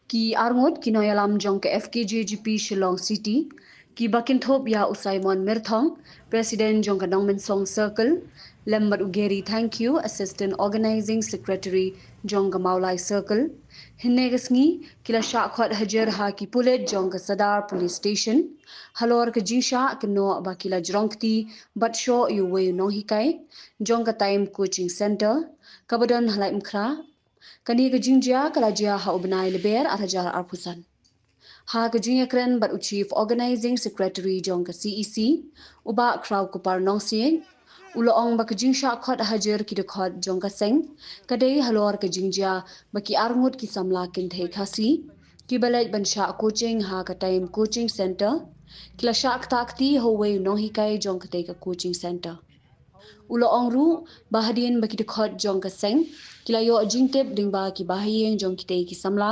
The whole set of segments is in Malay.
ki arngot kinoyalam jong ke FKJGP Shillong City ki bakinthop ya Usaimon Mirthong President jong ka Dongmen Song Circle lembat ugeri thank you Assistant Organizing Secretary jong ka Maulai Circle hinne gasngi kila sha khot hajar ha ki pulet jong ka Sadar Police Station halor ka jingsha kno ba kila jrongti but show you way no hikai jong ka time coaching center kabadan halai mkhra kani ka jingjia kala jia ha ubnai leber arajar arpusan ha ka jingya kren bat chief organizing secretary jong ka CEC uba kraw ku par nong sien uloong ba ka jingsha khot hajar ki de khot jong ka seng kadai halor ka jingjia ba ki arngut ki samla kin thei khasi ki balai bansha coaching ha ka time coaching center kila shak takti ho we no hikai jong ka te ka coaching center ulo ongru bahadin baki de khot jong ka seng kila yo jingtep ding ba ki bahayeng jong ki te ki samla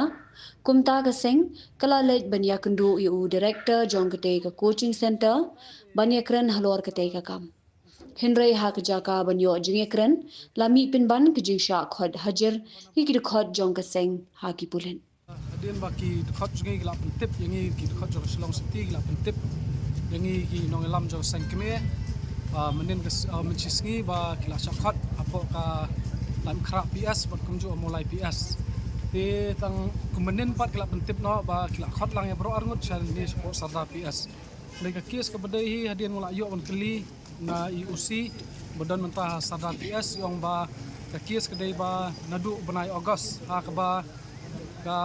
kumta ka seng kala lej banya kundu yu director jong ka te ka coaching center banya kren halor ka te ka kam henry ha ka jaka banyo jinge kren lami pin ban ki jingsha khot hajar ki de khot jong ka seng ha ki pulen Adin baki khot jinge gila pentip yangi ki khot jong Shillong City gila pentip yangi ki nongelam jong sengkeme menin mencisngi ba kila syakhat apa ka lam khrap PS bat kumju mulai PS di tang kumenin pat kila pentip no ba kila khot lang ya bro arngut chal ni support sarda PS lega kes ke bedai hadian mula yo on keli na IUC badan mentah sarda PS yang ba ka kes kedai ba nadu benai Ogos ha ka ba ka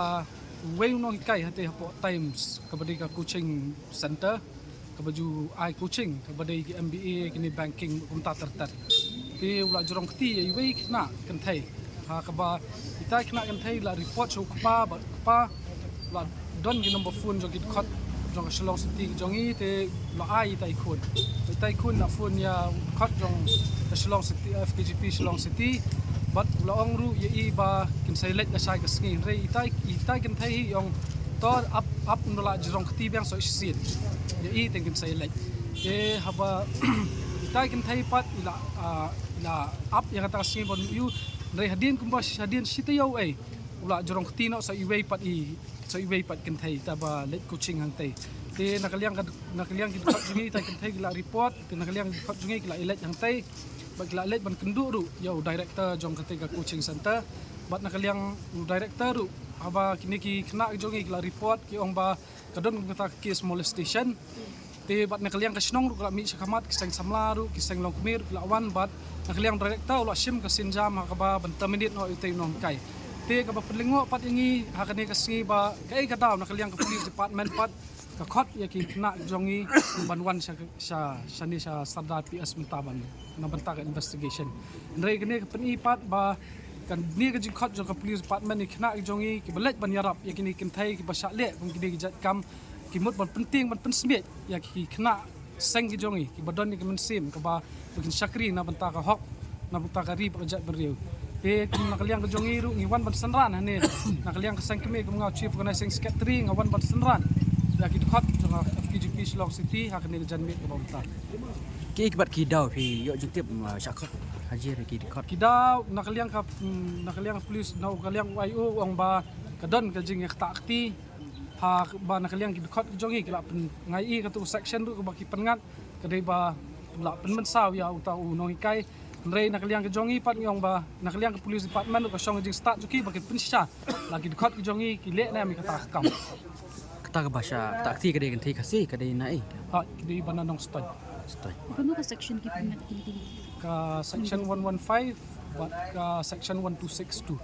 way no kai hate hapo times ka bedai ka coaching center kabaju ai coaching kabadai ki MBA kini banking kumta tertat ti ula jorong kti ai wei kna kan thai ha kaba ita kna kan thai la report chu kpa la don ki number phone jo ki khot jong Shillong City jongi te la ai tai khun na phone ya khot jong Shillong City FKGP Shillong City but la ong ru ye i ba kin sai let na sai ka sngi re itai kan thai yong tor up nula jorong kti bang so sin ya i tengkin sai like haba itai kan thai pat ila up yang kata sing bon you re hadin kumba hadin sitayo ai ula jorong tino sa iway pat kan thai ta ba let coaching hang tai te nakaliang ki khot jungi tai kan thai gila report te nakaliang khot jungi gila elect hang tai ba gila elect ban kendu ru yo director jong kate ka coaching center bat nakaliang director ru haba kini ki kena jongi gila report ki ong ba kadon kata case molestation te bat nakaliang ka snong ru kala mi sakamat kisang samla ru kisang longkmir kala wan bat nakaliang director ula sim ka sinjam ha ka ba ban terminate no itay nong kai te ka ba pelingo pat yangi ha ka ne ka singi ba kai ka daw nakaliang ka police department pat ka khot ya ki kena jongi banwan sa ni sa sarda PS mentaban na banta ka investigation ndre ka ne ka penipat ba kan ni ka khot jo ka police department ni kena jongi ki balet ban yarap ya kini kin thai ki basha le kum ki jat kam ki mut ban penting ban pensmiet ya ki kena seng ki jongi ki badon ni ki mensim ka ba bikin syakri na banta ka hok na banta ka ri project beriu te kum nakaliang ka jongi ru ngiwan ban sanran ne nakaliang ka seng kemi kum ngau chief organizing secretary ngawan ban sanran ya ki khot jo ka FKGP Shillong City ha ka ne janmi ka banta ki ikbat ki daw phi yo juktip syakhat hajar ki khot kidaw nakaliang police na nakaliang YO ang ba kadon ka jing yakta akti ha ba nakaliang ki khot jongi kila pen ngai I ka tu section tu ka baki pengat kadai ba la pen mensaw ya utau no hikai nrei nakaliang ka jongi pat ngong ba nakaliang ka police department ka song jing start juki baki pensha lagi khot ki jongi ki le na mi kata kam kata ka basha takti kadai kan thai kasi kadai nai ha di bananong stoi Kuno ka section ki pengat kini ka section 115 but ka section 1262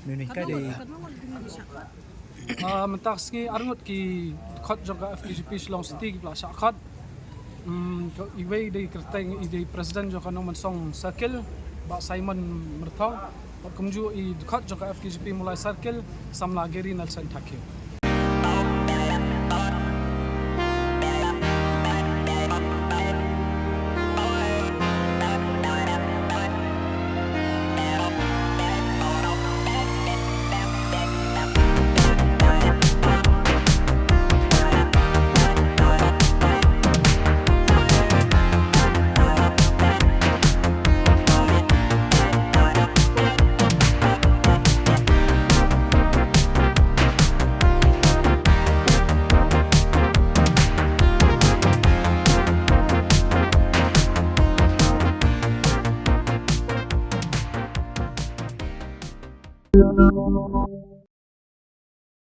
mini kadai mentak ski arngut ki khot jong ka FKGP Shillong City ki pla syakhat iway di kerteng di president jong ka Norman Song Circle ba Simon Merthong bat kumju I khot jong ka FKGP mulai circle samla geri Nelson Thakil